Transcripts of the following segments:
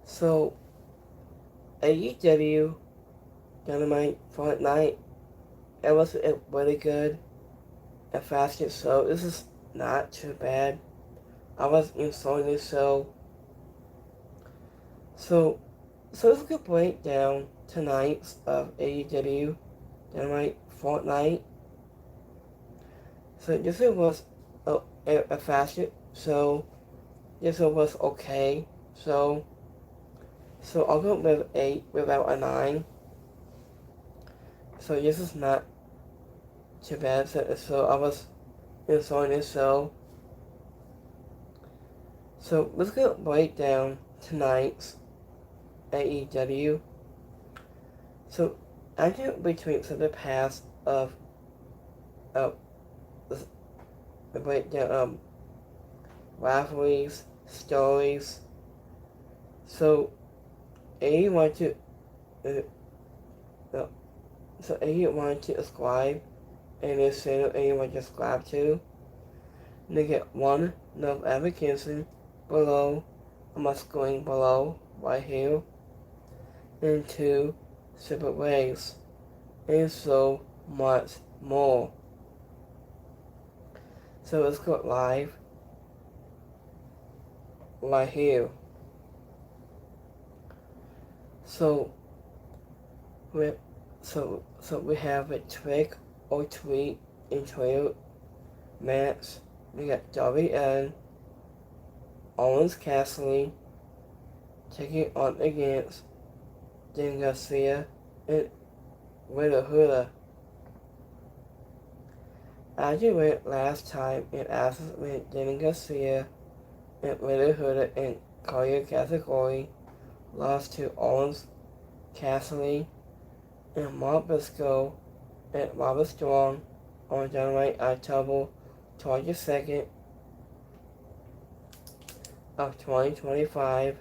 So, AEW Dynamite Fortnite, it was really good and fast, so this is not too bad. I was enjoying this show. So, so let's go break down tonight's of AEW Dynamite Fortnite. So this was a fast show. This was okay. So I'll go with 8 without a 9. So this is not too bad. So I was enjoying this show. So let's go break down tonight's AEW. So I think between the past of the breakdown rivalries, stories. So A wanted to uh, so A wanted to subscribe and this channel A wanted to subscribe to. And they get one notification below on my screen below right here. And 2 separate ways. And so much more. So let's go live right here. So we have a trick or treat intro match. We got WN Owens Cassidy taking on against Dan Garcia and Willa Hula. As you went last time, it asks with Dan Garcia and Willa Hula in career category lost to Owens Cassidy and Mark Briscoe and Robert Strong on Dynamite October 22nd of 2025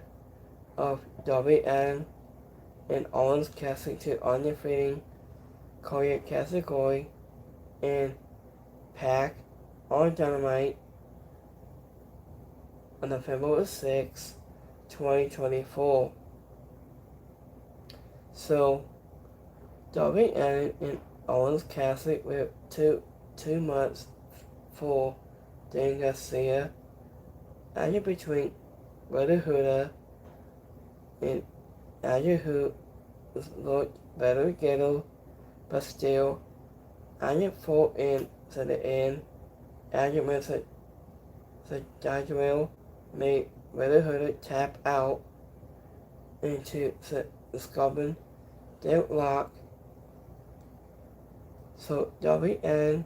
of WN and Owens Cassidy to undefeated career category and Pack on Dynamite on November 6, 2024. So, WN and Owens Cassidy with two months for Dan Garcia, and between Willa Huda and Andrew who looked better together, but still, Andrew fought in to the end. Andrew missed the Dodgewell made Willa Huda tap out into the Scotland deadlock. So WN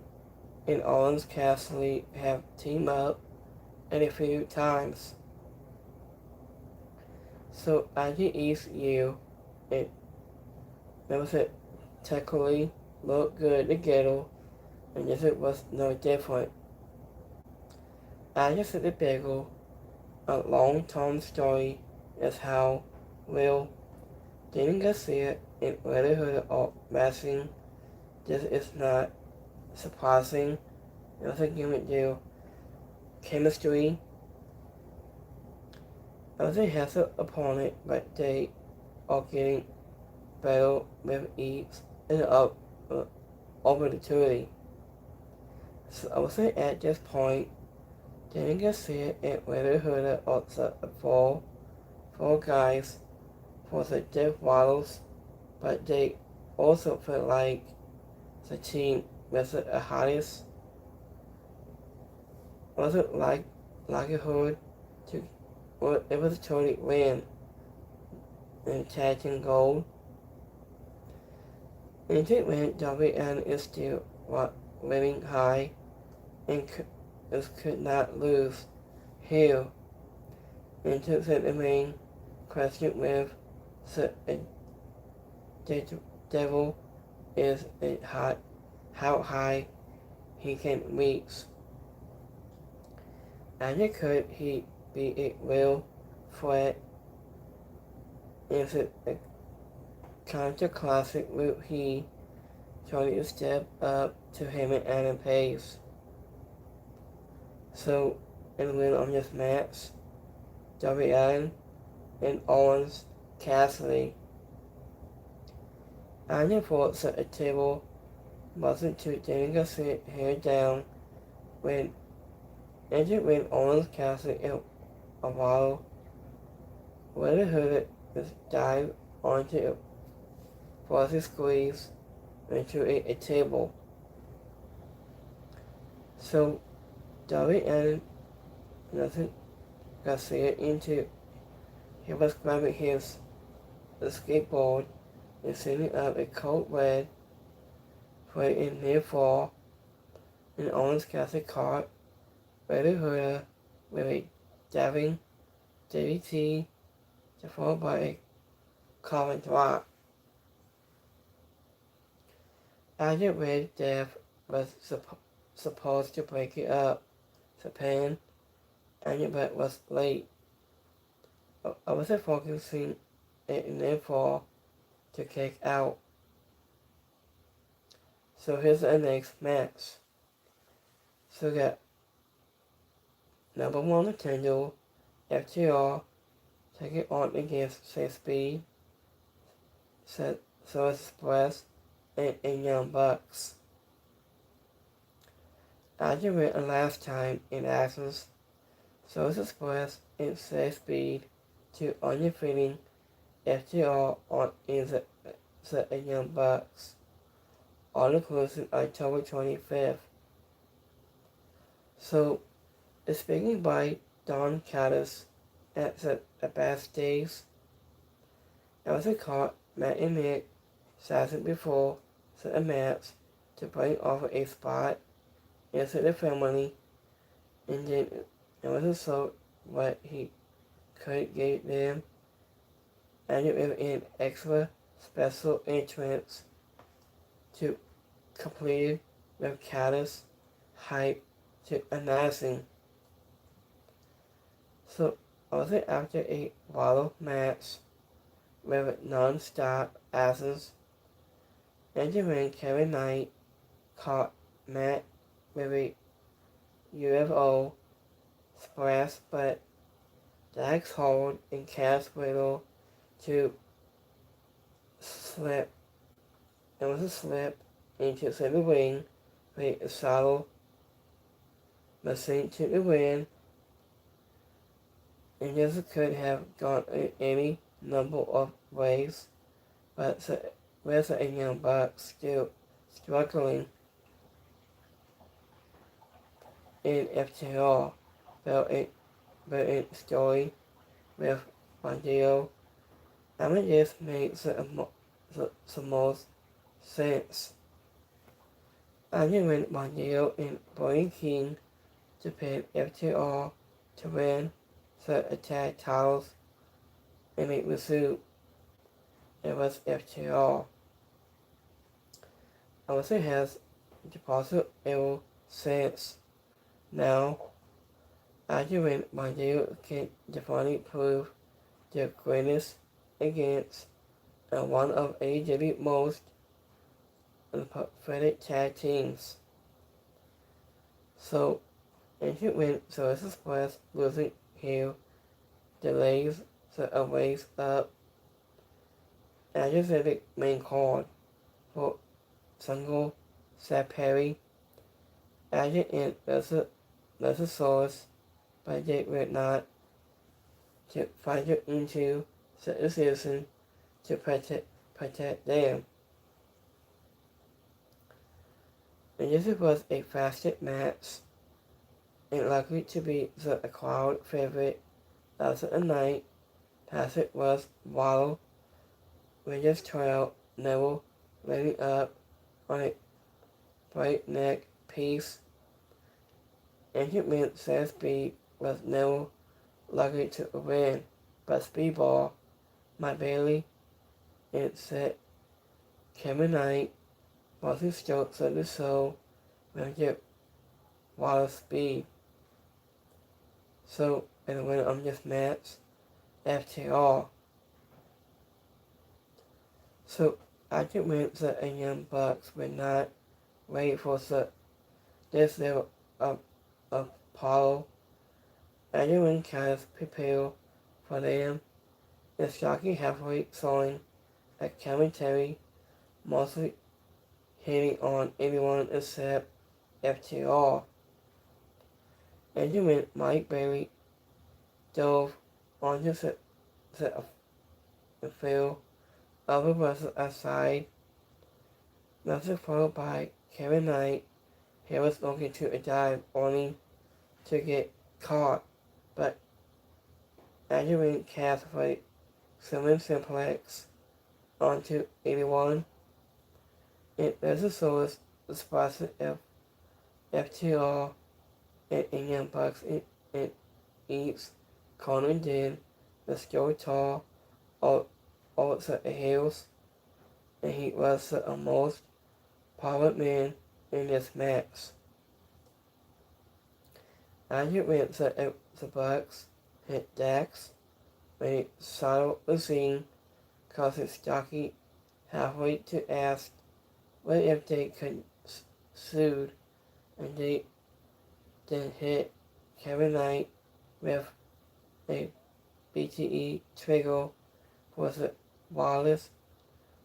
and Owens Cassidy have teamed up a few times. So IGEU and Memphis technically look good together, and this was no different. I just said the bigger, a long-term story is how Will Dan Garcia and Willa Huda are matching. This is not surprising. It's a gimmick deal. Chemistry. Everything has an opponent, but they are getting better with each and opportunity. So I would say at this point, Dan Garcia and Willa Huda are the four guys for the death models, but they also feel like the team with the highest wasn't like likelihood to it was totally win in tag team gold. And to win, WN is still winning high and could not lose here. And to set the main question with the devil is how high he can reach. And could he be a real threat? Is it a counter classic will he try to step up to him and Adam Page? So in the win on this match, WN and Owens Cassidy. Anya thought that a table wasn't to Danny Garcia hair down when Owens Cassidy and Ovalo later heard it was dive onto it, forced a squeeze into a table. So Darby added nothing Garcia into. He was grabbing his skateboard and setting up a cold red for a near fall in Owens Cassidy caught Reddy Hooder with a diving DDT followed by a common drop. After Red Death was supposed to break it up, Japan, but was late. I was focusing in their fall to kick out. So here's the next match. So we got number one contender, FTR, taking on against Safe Speed, Source Express, and Young Bucks. After went last time in actions, Source Express and Safe Speed to undefeating FTR on in the Young Bucks. All inclusive October 25th. So, speaking by Don Caddis at the backstage, I was caught Matt and Mick Sassen before the match to bring over a spot into the family, and then it was also what he could give them, and it was an extra special entrance to complete with Caddis hype to announcing. So also after a wild match with non-stop asses, entering Kevin Knight caught Matt with a UFO splash, but Dax hold and Cass Riddle to slip. It was a slip into the ring with a saddle machine to the win, and this could have gone any number of ways, but with the Young Bucks still struggling in FTR, but in story with Bandido, this makes the most sense. And when Bandido and Brody King to pin FTR to win the tag titles and make the suit, it was FTR. Also has the possible sense now. After when Bandido can definitely prove their greatness against one of AEW most pathetic tag teams. So, and he went Source Express losing here, delays the ways up. After the main card for single Seth Perry, added in lesser source, but they were not to factor into the decision to protect them. And this was a fasted match, and likely to be the crowd favorite of the night. Patrick was Waddle, Regis Trail, Neville landing up on a breakneck piece, and it meant Seth Speed was Neville likely to win, but Speedball, Mike Bailey, and set Kevin Knight was his strokes of the soul when get Wallace Speed. So, in the winner of this match, FTR. So, I think when the Young Bucks were not ready for this level of Apollo, everyone kind of prepared for them The shocking heavyweight selling a commentary, mostly hitting on anyone except FTR. Benjamin Mike Bailey dove onto the field of the wrestle aside. Nothing followed by Kevin Knight. He was looking to a dive only to get caught, but Benjamin cast a swimming simplex onto 81. In Luchasaurus spotted FTR and Young Bucks in Eats. Conan did the still tall also heels, and he was the most powerful man in this match. After went the Bucks hit Dax when he saw the scene, causing Stocky halfway to ask what if they could sue, and they then hit Kevin Knight with a BTE trigger for the Wallace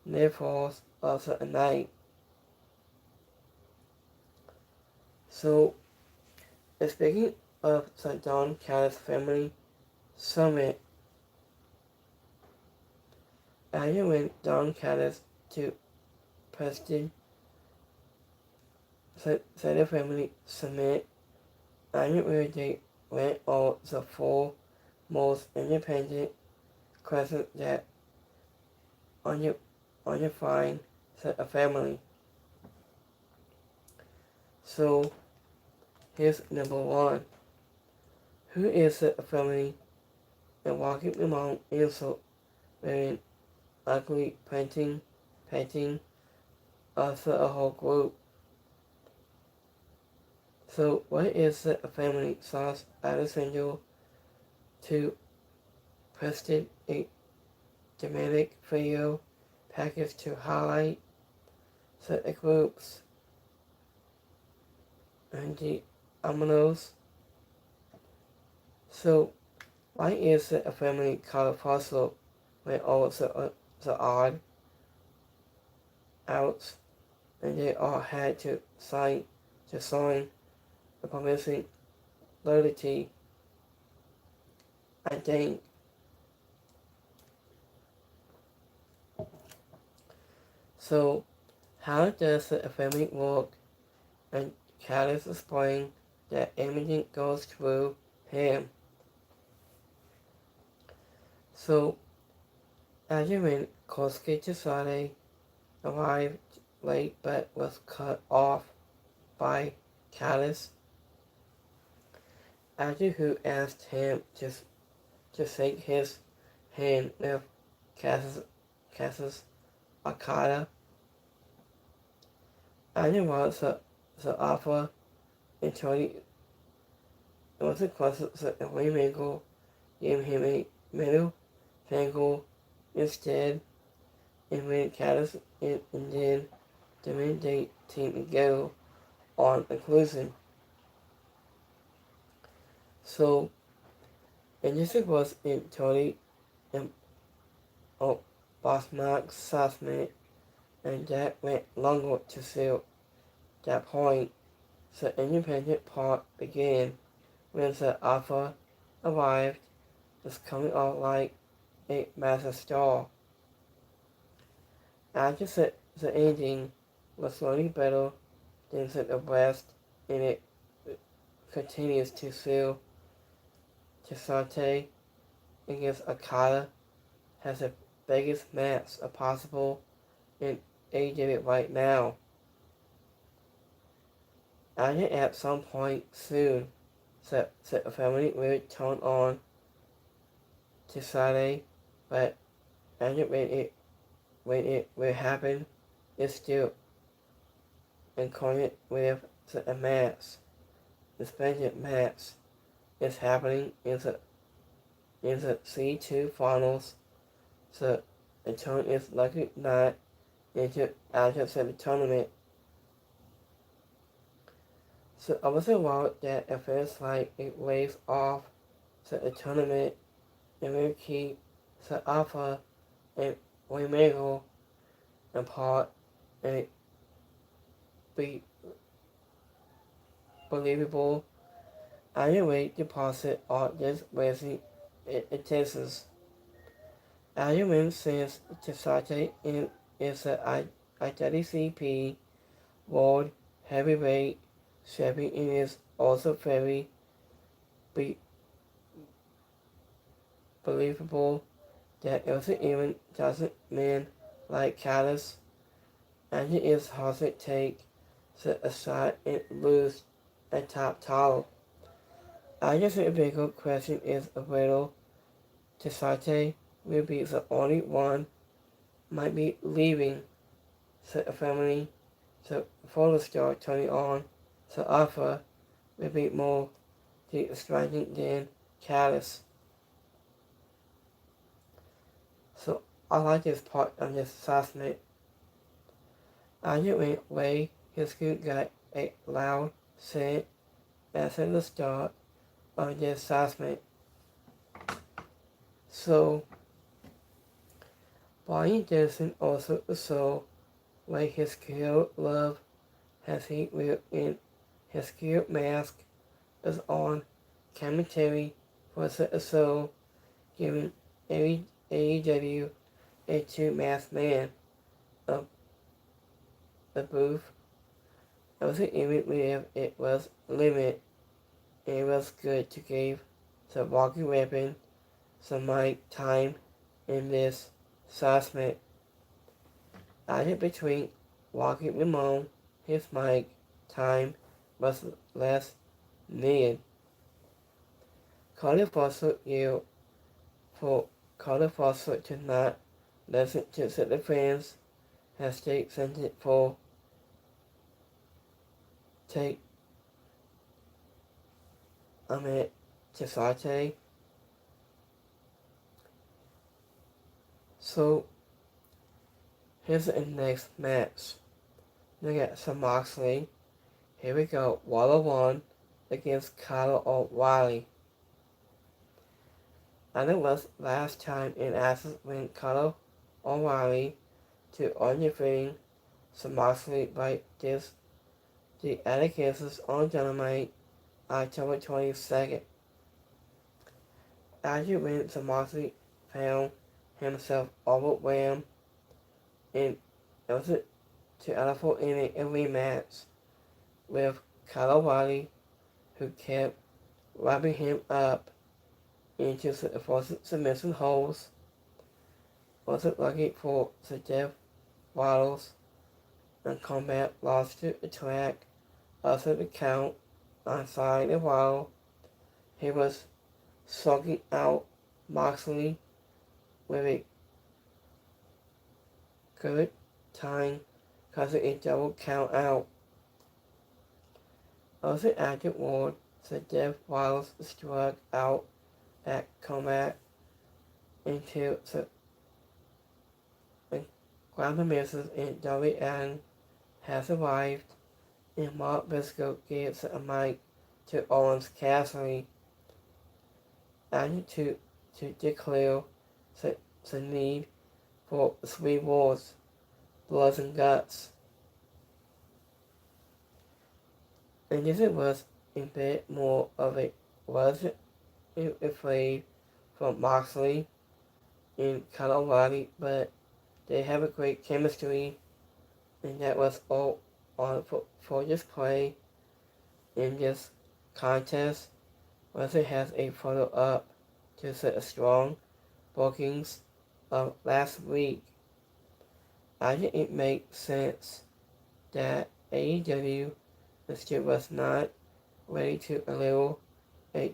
near falls of the night. So, speaking of the Don Callis family summit, I went Don Callis to Preston the family summit. I where they went all the four most independent questions that unifying the family. So, here's number one. Who is the family and walking among insult wearing ugly painting of the whole group? So, what is the family sauce Alessandro to Preston a dramatic video package to highlight the groups and the Amanos? So, why is the family called Fossil when all the odd outs and they all had to sign the promising loyalty? I think so. How does the family work? And Callis explained that everything goes through him. So, Benjamin Kosuke Chisade arrived late but was cut off by Callis after who asked him to shake his hand with Cass's Akata. After was the offer and Tony was a question that the Waymaker gave him a middle finger instead and made Callis and then the midday team go on conclusion. So, and this was in Tony and Boss Mark's assessment, and that went longer to seal that point. The independent part began when the offer arrived, was coming out like a massive star. After the ending was slightly better than the rest, and it continues to seal Chisate against Okada has the biggest match possible in AEW right now. I think at some point soon, the family will turn on Chisate, but I think when it will happen, it's still incarnate with the match. The special match is happening in the C2 finals. So the turn is likely not into after the tournament. So I was aware that it feels like it waves off the tournament and will keep to offer a remedial apart and be believable annual deposit on this raising Texas. Annual since Tesate is the IWCP World Heavyweight Champion and is also very be believable that it even doesn't mean like Callis, and it is hard to take the aside and lose a top title. I guess the bigger question is whether Tesate will be the only one might be leaving the family the photo star turning on the offer will be more striking than Callis. So I like this part of this assessment. I knew way his school got a loud set as at the start of this assessment. So Brian Dennison also saw where his skill love as he will in his skill mask is on commentary for the show, giving AEW a two-masked man of the booth. It was even if it was limited, and it was good to give the walking weapon some mic time in this assessment. Added between walking Ramon, his mic time was less needed. Carter Foster yelled for Carter Foster to not listen to the fans as they sent it for take to saute. So here's the next match. We got some Moxley. Here we go. Waller 1 against Kyle O'Reilly. And it was last time in Access when Kyle O'Reilly to undefeating some Moxley by this the Atticus on Dynamite October 22nd. After when some Moxley found himself overwhelmed and it was to Alpha in a rematch with Kyle O'Reilly, who kept wrapping him up into the forced submission holes. Wasn't lucky for the Jeff Waddles, and Combat lost to a track after the count outside the wall. He was soaking out Moxley with a good time causing a double count out. Also afterward, the Jeff Waddles struck out at Combat into the ground misses and Darby Allin has arrived, and Mark Briscoe gives a mic to Owens Cassidy, adding to declare the need for 3 wars, blood and guts. And this was a bit more of a wasn't afraid from Moxley and Kyle O'Reilly, but they have a great chemistry, and that was all on for display in this contest. Wesley has a photo up to the strong bookings of last week. I think it makes sense that AEW still was not ready to allow a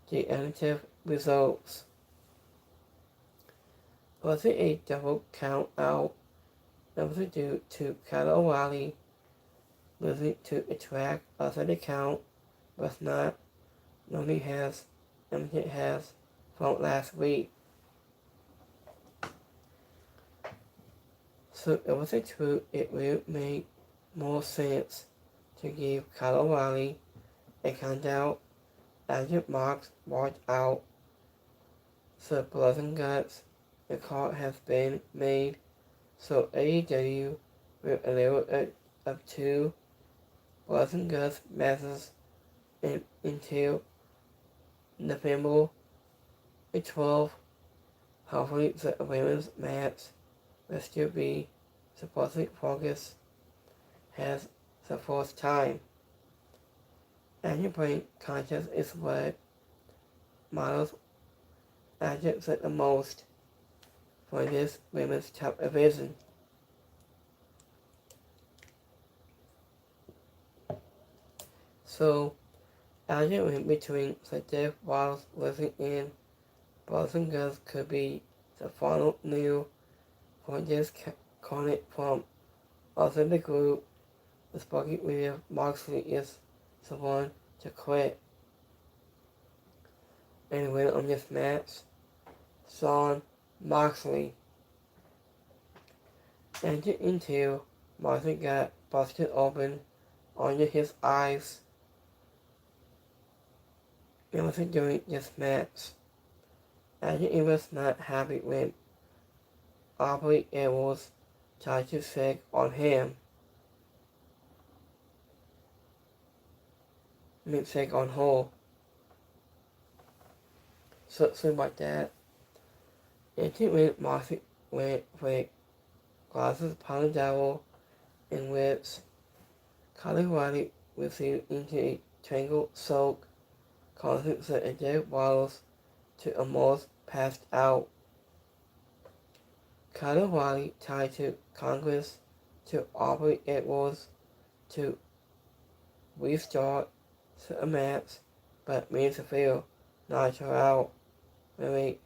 definitive results. Was it a double count out? That was due to Kyle O'Reilly losing to a track outside the count, was not normally has from last week. So it was true, it will make more sense to give Kyle O'Reilly a count out after Marks walked out So blood and guts, the call has been made. So AEW will allow up to blood and guts matches until November 12th. Hopefully the women's match will still be supposedly focused as the first time. Annual brain contest is what models advocate the most for this women's top division. So, argument between the death while living in Boston Girls could be the final nail for this cornet from also the group. The Sparky William Moxley is the one to quit. And the winner of this match, Shawn Moxley. Entered into Moxley got busted open under his eyes. It wasn't during this match. After he was not happy when Aubrey Edwards tried to shake on him. Shake on her. Something like that. And when Moxley went with glasses upon the devil, in which Kali Riley received into a tangled soak, causing the dead Wallace to almost pass out. Kali Riley tied to Congress to Aubrey Edwards to restart the match, but Main Field knocked her out with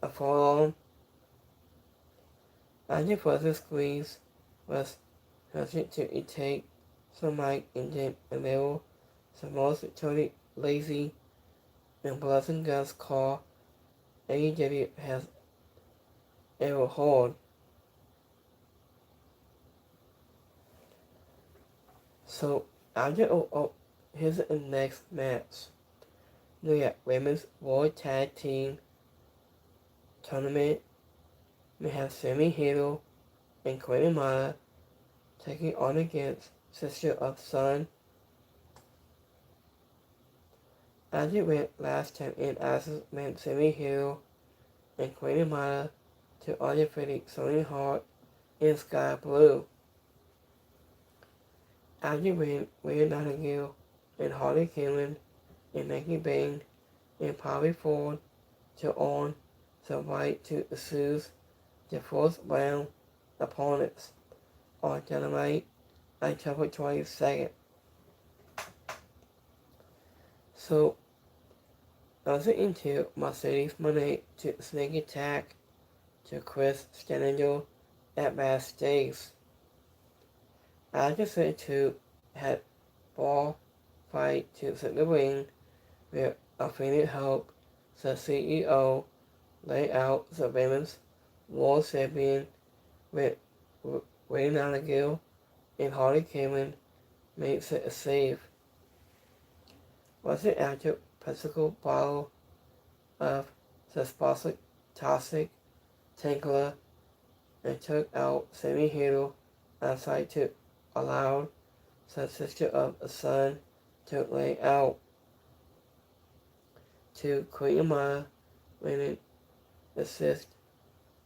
a forearm. Andy further squeeze was hesitant to take the mic and then avail the most totally lazy and blood and guts call AEW has ever heard. So after here's the next match. We got Women's World Tag Team Tournament. We have Sammy Hero and Queen Mara taking on against Sister of Sun. As it went last time in Access meant Sammy Hero and Queen Mara to undefeated Sonny Hart in Sky Blue. As it went William Nightingale and Harley Quinn and Nikki Bane and Polly Ford to earn the right to choose the first round opponents on Dynamite October 22nd. So, also into Mercedes Moné to sneak attack to Chris Stenninger at backstage. After the two had ball fight to set the ring with Athena Hope, the CEO, lay out the women's world champion with Ray Nightingale and Harley Quinn makes it a save. Was it after physical bottle of the Sparsic Toxic Tankler and took out Sammy Hero outside to allow the Sister of the Sun to lay out to Queen Mara when it assist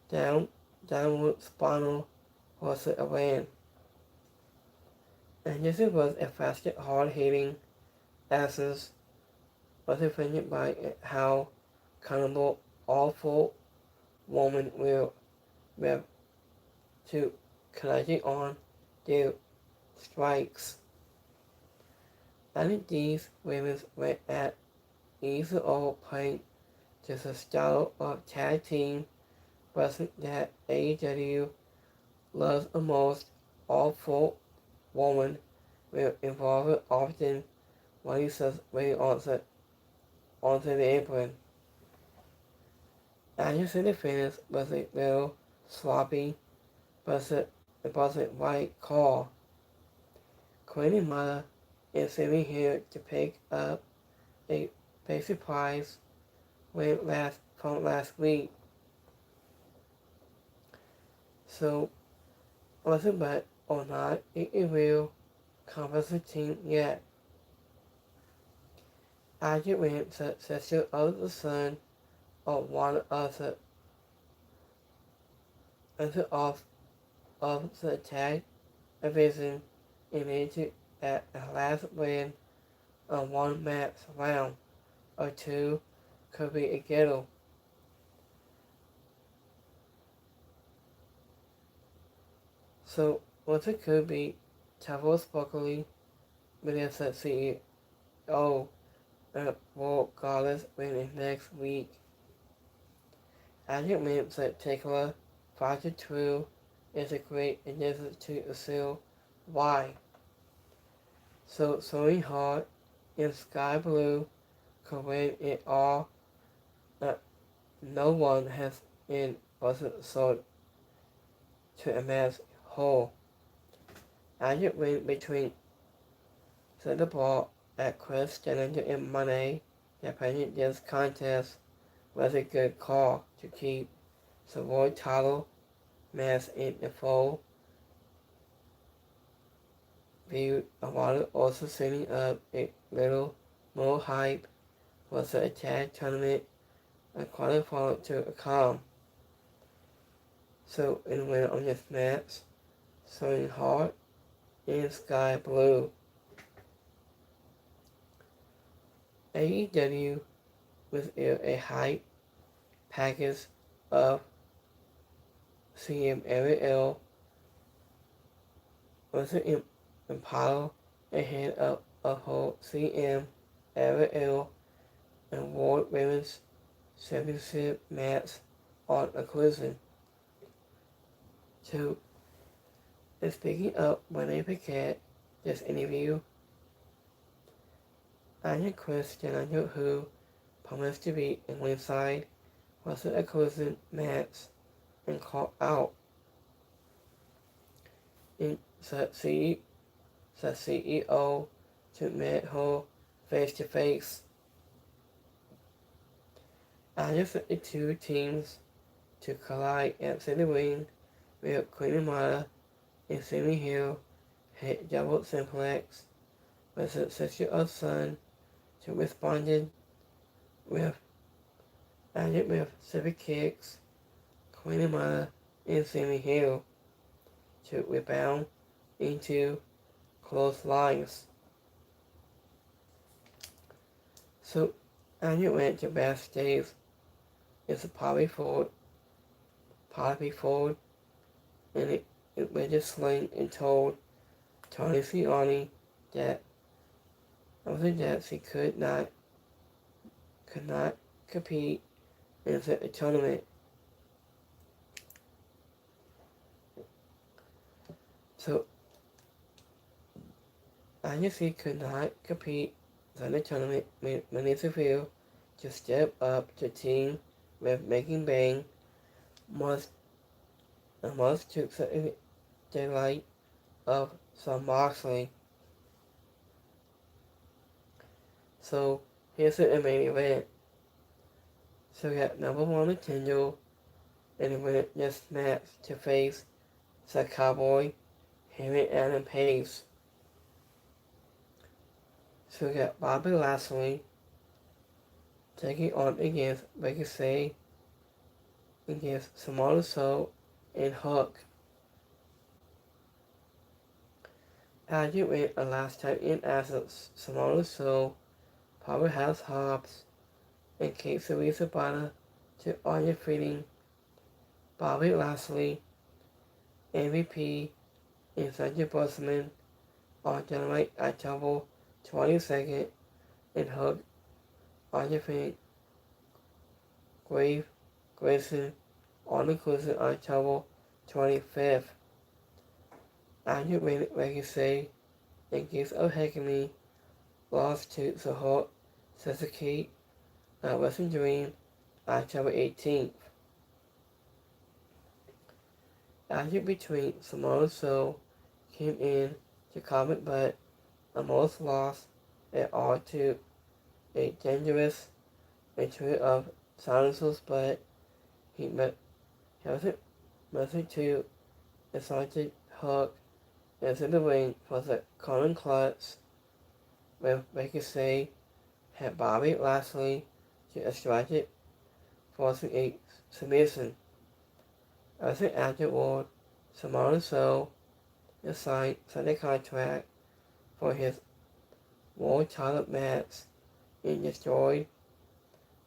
downward spinal was a win. And this was a fast, hard-hitting Asses was offended by how cannibal, awful woman will have to collecting on their strikes. And these women were at either or playing to the style of tag team wrestling that AEW loves the most. Awful woman will involve often when he says way onto the apron. Anderson the finish was a little sloppy, but it was a right call. Queen Mother is sitting here to pick up a basic prize when last from last week. So, was it bad or not, it is real composite team yet. Argument that sister of the son of one of the of the attack division immediately at the last win on one match round or two could be a ghetto. So what it could be Tavo Spokely with his CEO World Goddess winning next week. Argument that Takeover 5-2 is a great addition to the seal. Why? So Sewing Hard in Sky Blue could win it all. No one has in wasn't sold to a match whole. Argument win between set the ball at Chris Jennings and Money. Depending this contest was a good call to keep the world title match in the fold. Viewed a lot also setting up a little more hype was the attack tournament and qualified to come. So in the winner of this match, Sewing Hard in Sky Blue. AEW with a hype package of CM Ariel was an Impala ahead of a whole CM Ariel and World Women's Championship match on a collision. So, and speaking of Renee Paquette, this interview, Anya Christian who promised to be in ringside was a collision match and called out. In the CEO to meet her face to face. Anya sent the two teams to collide at City Ring with Queen Amada and Sammy Hill hit double simplex with the sister of Sun to responded with added with civic kicks, Queen Amada and Sammy Hill to rebound into close lines. So Anya went to backstage. It's a poppy forward, and it went to sling and told Tony Siani that she could not compete in the tournament. So Anya could not compete in the tournament when it's revealed to step up to team with Making Bang must took the delight of some Moxley. So here's the main event. So we got number one Nintendo and the winner this match to face the Cowboy, Henry Adam Page. So we got Bobby Lashley taking on against Ricochet, against Samoa Joe and Hook. As you went a last time in as Samoa Joe, Powerhouse Hobbs, and Kate Sabana to on defeating Bobby Lashley, MVP, and Sanjay Busman on Dynamite October 22nd, and Hook on defeating Grayson on inclusion on October 25th. Andrew Ricochet and Gifts of Hekami lost to Sahot Suzuki at Western Dream on October 18th. Andrew between Samoa Joe came in to comment but almost lost it all to a dangerous entry of Silence's but he wasn't message to assaulted Hook into the ring for the common clutch with Ricochet had Bobby Lashley to extract it, forcing a submission. As an afterward, Samoa Joe signed a contract for his world title match and destroyed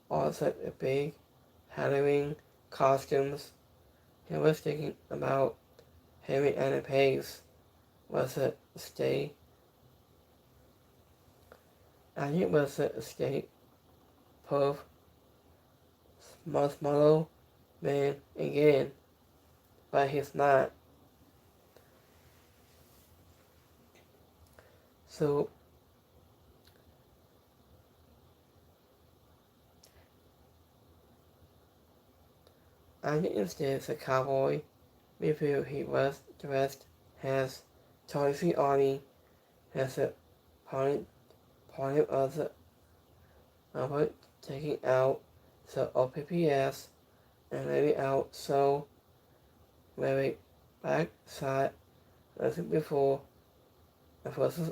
all such big Halloween costumes. He was thinking about having Anna Pace was a stay. And it was a state of marshmallow man again, but he's not. So and instead the cowboy before he was dressed as Tony Arnie as a part of the of taking out the OPPS and letting out so very backside as before and forces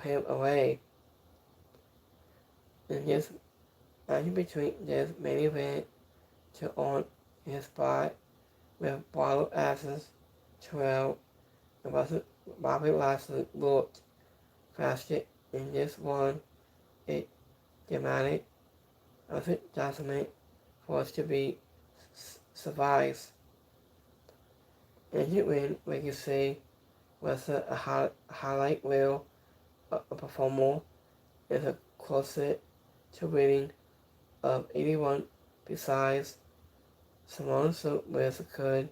him away. And this and between this main event to on his spot with bottle asses 12 and wasn't Bobby Lashley looked faster in this one. It demanded of it document for us to be survives. And it win we can say was a highlight reel a performer is a closer to winning of 81 besides Simone Silvers could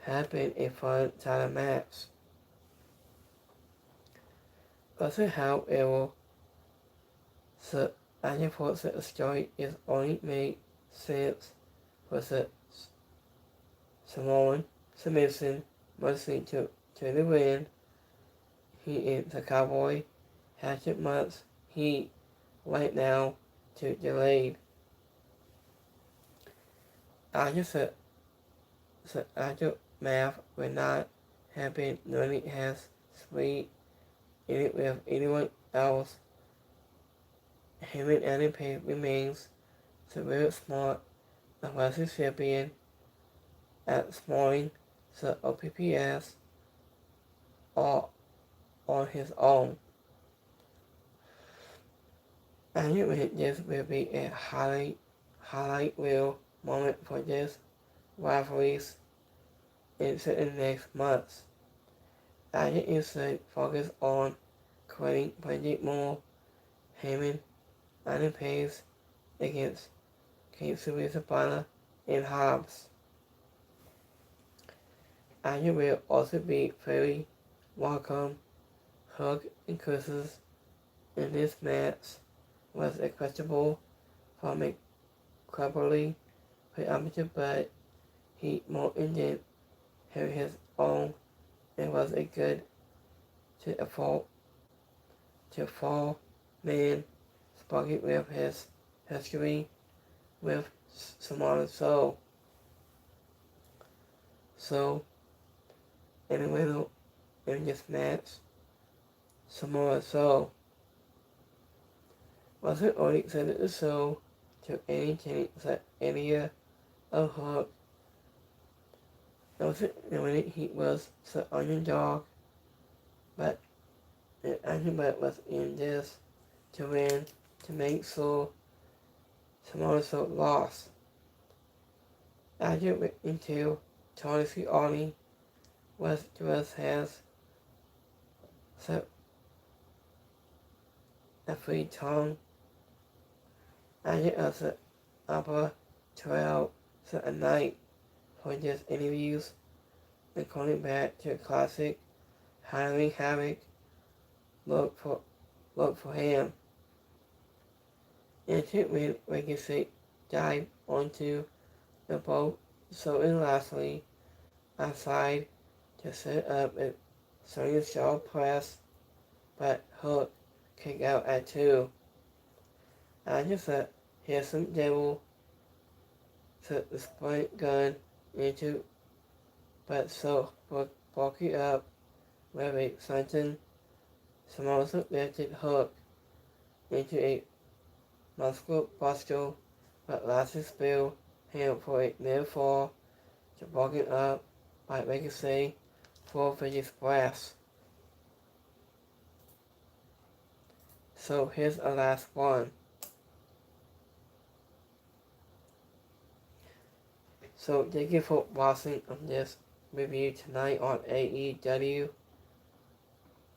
have been a fun title match. Also, however, the unfortunate story is only made sense for the Samoan submission mostly to the win. He is the cowboy, has it much heat right now to delayed. After the aftermath would not have been nearly as sweet in it with anyone else. Him and Annie Page remains the real smart and Wrestling champion at exploring the OPPS all on his own. And this will be a highlight reel moment for this rivalries in the next months. And it is focus on creating plenty more Heyman and Page against King Sabana and Hobbs. And you will also be very welcome. Hug and kisses in this match was acceptable from a cleverly put amateur, but he more than have his own and was a good to a fall man sparking with his history with Samoa Joe. So anyway, in this match, Samoa Joe wasn't only sent the show to anything that area of Hook. When he was the underdog, but the underdog was in this to win to make sure Samoa Joe lost. After into Tony Arnie was has a free tongue and it was an upper 12 a night for these interviews and calling back to a classic Halloween Havoc look for him. And when we can see dive onto the boat so in lastly outside to set up a starting show press but Hook kick out at 2. I just here's some devil so the splint gun into, but so bulky up with a sunken, also lifted hook into a muscle bustle, but lasted spill him for a near fall to bulking up by legacy for British brass. So here's our last one. So thank you for watching this review tonight on AEW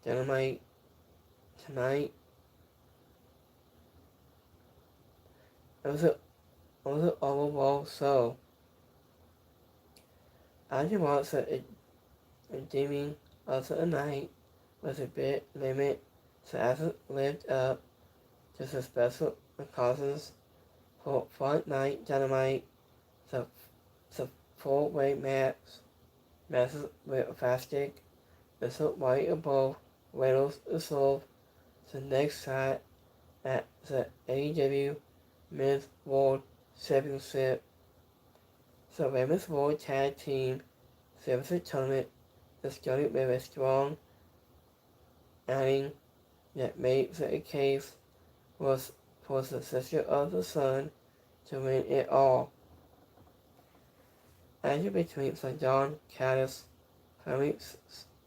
Dynamite tonight. It was an overall show. I just watched a dimming of the night was a bit limit, so as it lived up to the special causes for Front Night Dynamite, the four-way matches with Fastic, the right above Reynolds resolve the next shot at the AEW Men's World Championship. The Women's World Tag Team Services Tournament started with a strong outing that made the case was for the Sister of the Sun to win it all. After between the John Caddis family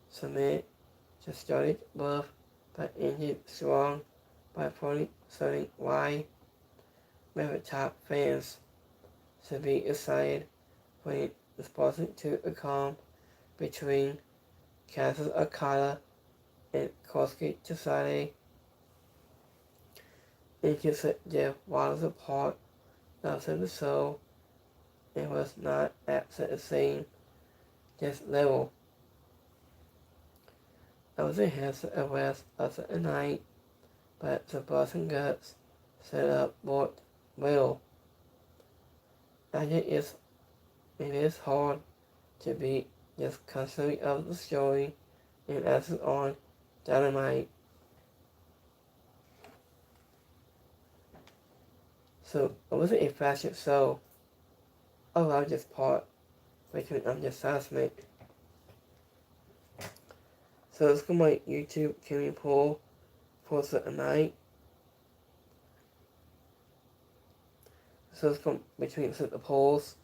submit to started rough but ended strong by pointing why with the top fans to be excited when it was possible to come between Castle Okada and Kosuke Society into the waters apart after the show and was not at the same this level. I was ahead of the rest of the night, but the Boston Guts set up worked well. And it is hard to beat this constantly of the story and as on Dynamite. So it wasn't a fashion show. I love this part between undersizement. So let's go my YouTube Kimmy poll for the night. So let's go between the polls.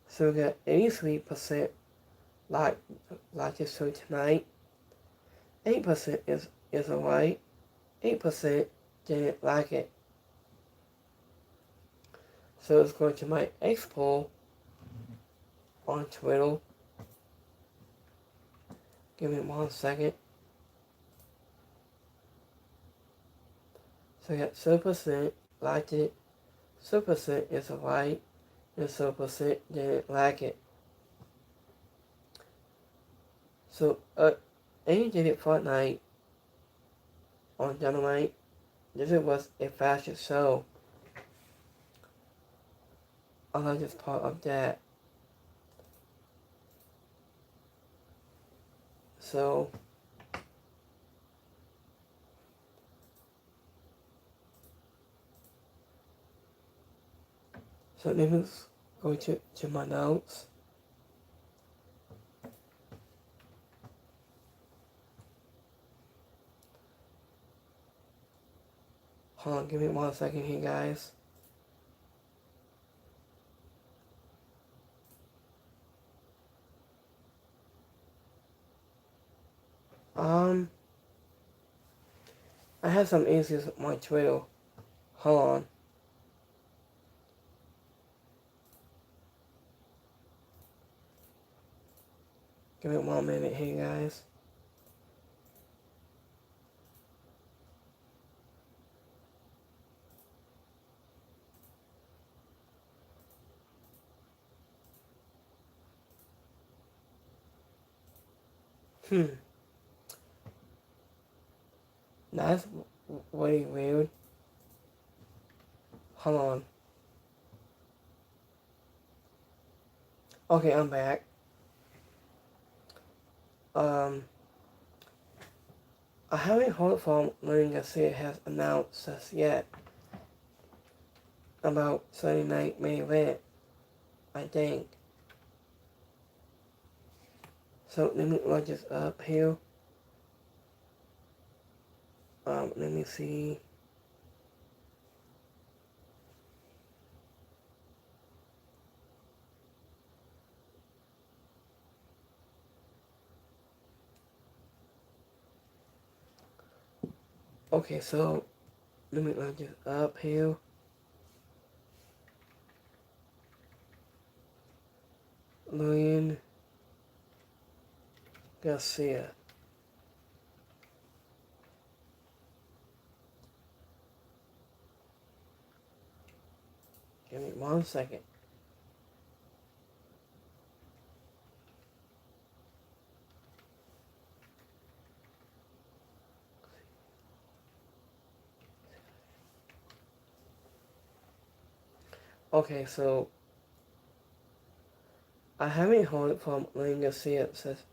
So we got 83% like this show tonight. 8% is alright. 8% didn't like it. So let's go to my X poll on Twitter. Give me 1 second. So we got 7% liked it, 7% is alright, and 7% didn't like it. So Amy did it Fortnite on Dynamite. This was a fashion show. I like this part of that. So let me go to my notes. Hold on, give me 1 second here, guys. I had some issues with my Twitter. Hold on. Give me 1 minute here, guys. That's really weird. Hold on. Okay, I'm back. I haven't heard from Lynn Garcia has announced us yet about Sunday night main event, I think. So let me look this up here. Let me see. Okay, so let me look this up here. Lynn Garcia. Give me 1 second. Okay, so I haven't heard from Lynn Garcia since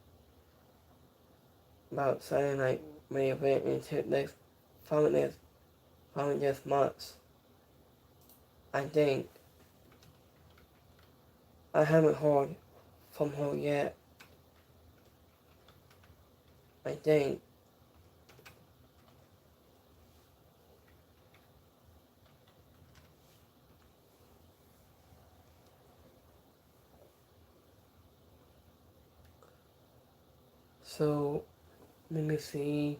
about Saturday night main event until following this months. I think. I haven't heard from her yet. I think. So, let me see.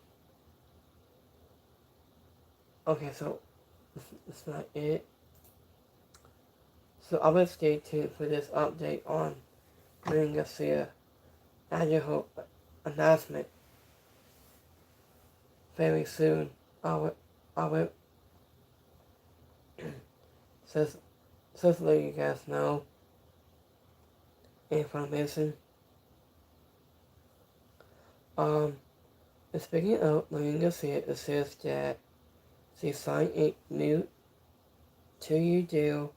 Okay, so that's not it. So I will stay tuned for this update on Lynn Garcia after her announcement very soon. I will just let you guys know information. Speaking of Lynn Garcia, it says that she signed a new 2-year deal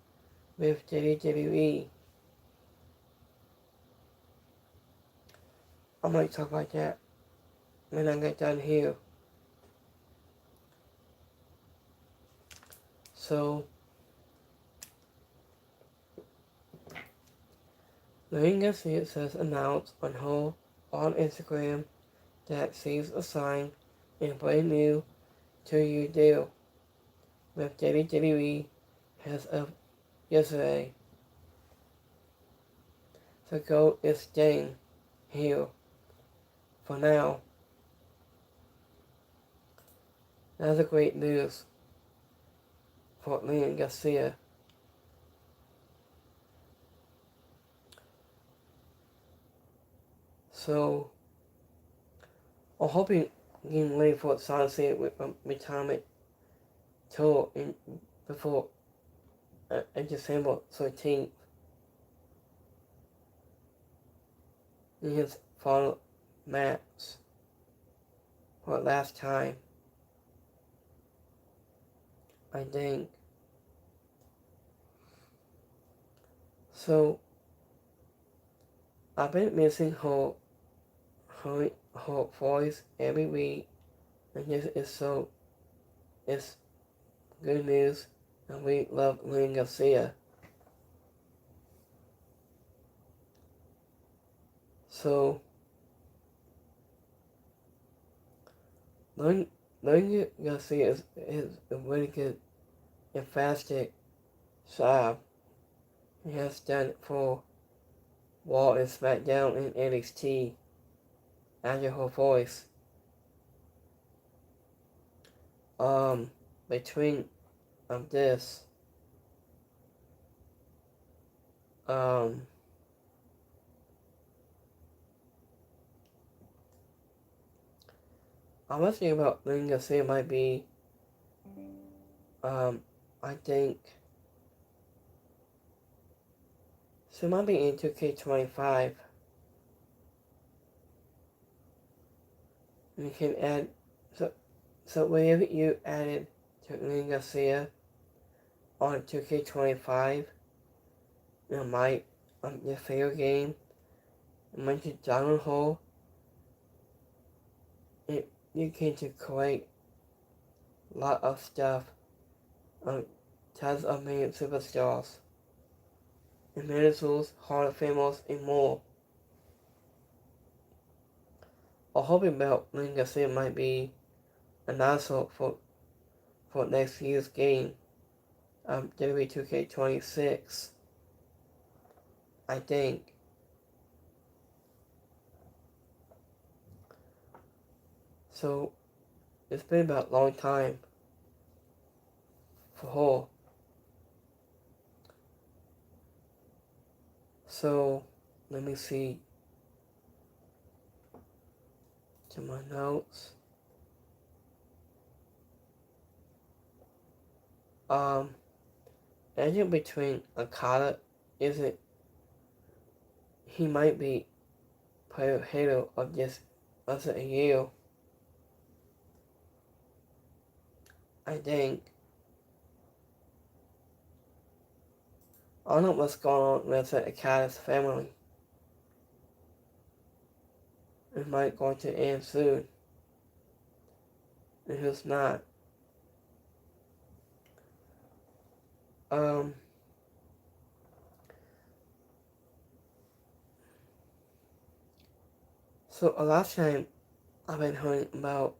with WWE. I might talk about that when I get done here. So, Lynn Garcia says announced on Instagram that she's assigned a brand new 2-year deal with WWE as of yesterday. The goal is staying here for now. That's a great news for Lynn Garcia. So, I'm hoping getting ready for Sunset with retirement tour before December 13th. In his final match for last time, I think. So, I've been missing her voice every week, and this is it's good news, and we love Lynn Garcia. So, Lynn Garcia is a really good and fantastic job he has done for Raw and SmackDown and NXT after her voice. Between this, I was thinking about Lynn Garcia might be, I think, she might be in 2K25. You can add, so whenever you added to Lynn Garcia on 2K25, you might, your favorite game, and once you download her, you can to create a lot of stuff on tons of million superstars, individuals, Hall of Famers, and more. I'm hoping about Ring Garcia might be an asshole for next year's game, WWE 2K26, I think. So, it's been about a long time for her. So, let me see to my notes. Agent between Okada isn't, he might be player hater of just once a year, I think. I don't know what's going on with the Okada's family. It might go to end soon. And who's not. So a lot of time I've been hearing about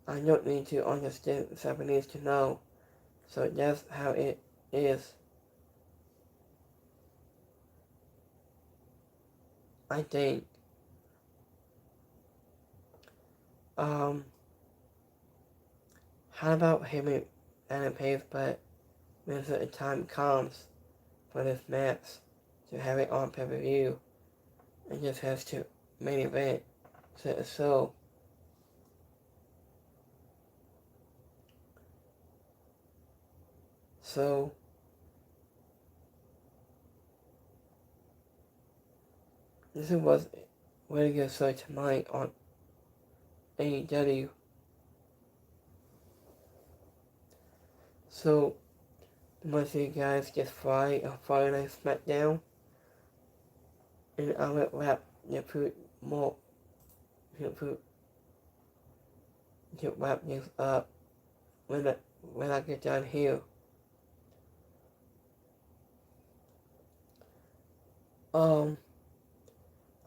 I don't need to understand Japanese to know. So that's how it is. I think. How about him and Pace, but when the time comes for this match to have it on pay-per-view, it just has to main event. So this was really good show tonight on AEW. So most of you guys just Friday Night SmackDown, and I will wrap wrap this up when I get done here. I'm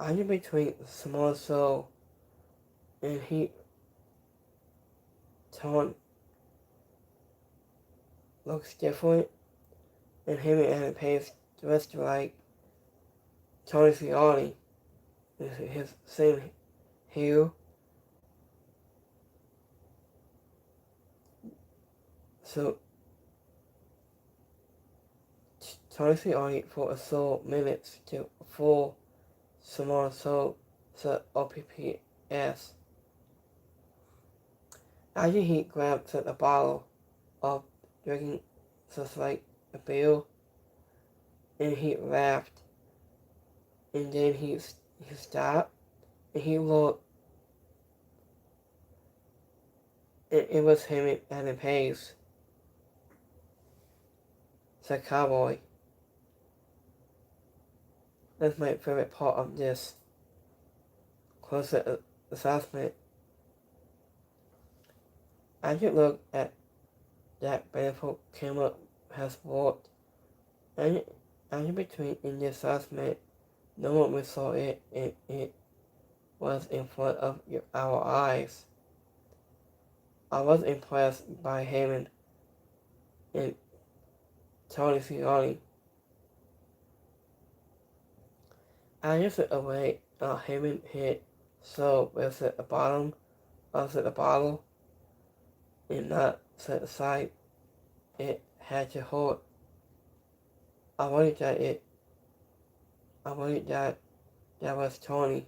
in between Samoa Joe and he tone looks different, and him and Adam Page dressed like Tony Gianni. His same hair. So Tony Gianni for a sole minutes to full Samoa Joe to OPPS. After he grabbed a bottle of drinking just like a beer, and he laughed, and then he stopped, and he looked, and it was him and Adam Page, the cowboy. That's my favorite part of this closer assessment. I could look at that beautiful camera has worked, and in between in the assessment, no one we saw it, it was in front of our eyes. I was impressed by Heyman and Tony Gianni. I just away Heyman hit so with the bottom of the bottle and not set aside. It had to hurt. I wanted that was Tony.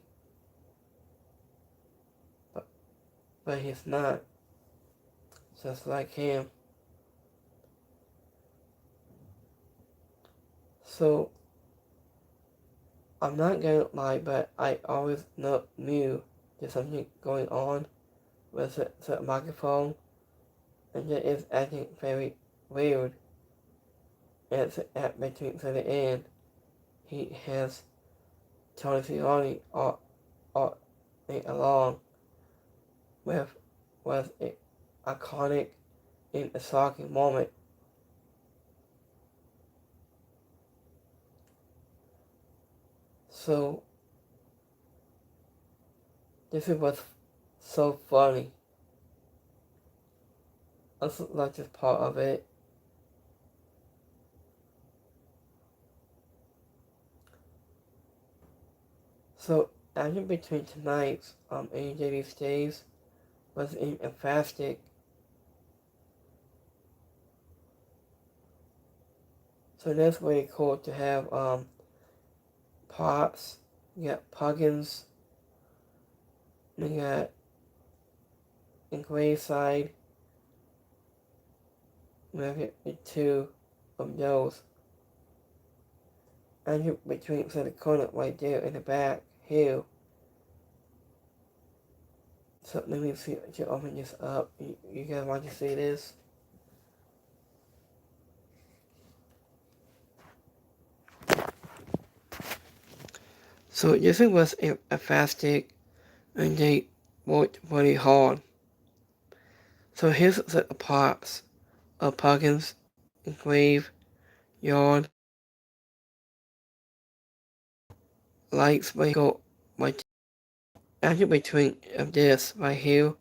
But he's not. Just like him. So I'm not gonna lie, but I always knew there's something going on with the microphone, and it is acting very weird. At between to the end, he has Tony Gianni all along with was an iconic and a shocking moment. So this was so funny. I also like this part of it. So after between tonight's AEW stays was in a fastic. So that's really cool to have Pops, you got Puggins, you got in Graveside, we have the two of those. And between so the corner right there in the back here. So let me see to open this up. You guys want to see this? So this was a fastic and they worked really hard. So here's a set of parts of Puggins, Grave, Yard, Lights, Wiggle, right after between of this right here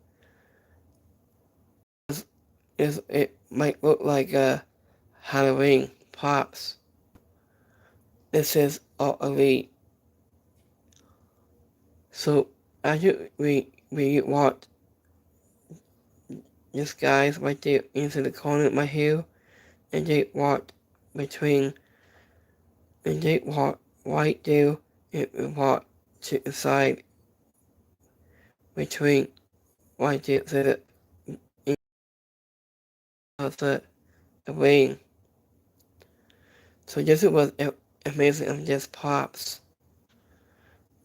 is it might look like a Halloween Pops. It says All Elite. So after we walked this guy's right there into the corner of my heel, and they walked between, and they walked right there, and walked to the side between right there to the ring. So this was amazing of just Pops.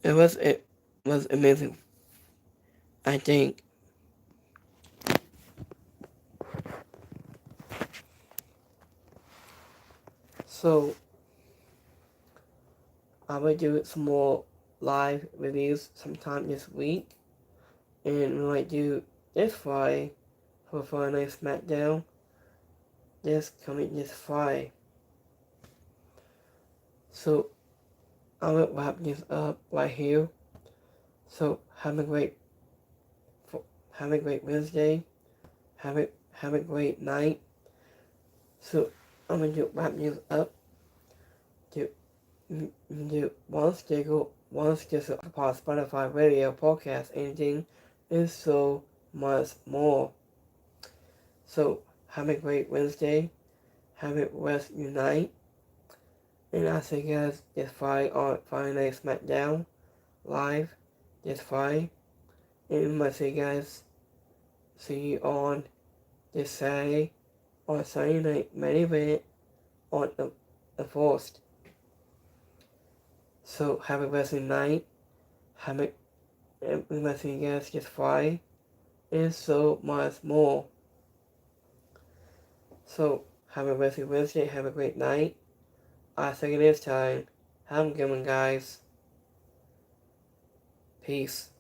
It was amazing, I think. So I will do some more live reviews sometime this week, and we might do this Friday for Friday Night SmackDown. This coming this Friday. So I will wrap this up right here. So have a great Wednesday. Have a great night. So I'm gonna wrap this up. Do one sticker, upon Spotify radio podcast, anything is so much more. So have a great Wednesday. Have a rest unite. And I'll see you guys this Friday on Friday Night SmackDown live this Friday. And I see you guys see you on this Saturday or Sunday night main event on the 1st. So have a wrestling night. And we might see you guys this Friday. And so much more. So have a wrestling Wednesday. Have a great night. I'll see you this time. Have a good one, guys. Peace.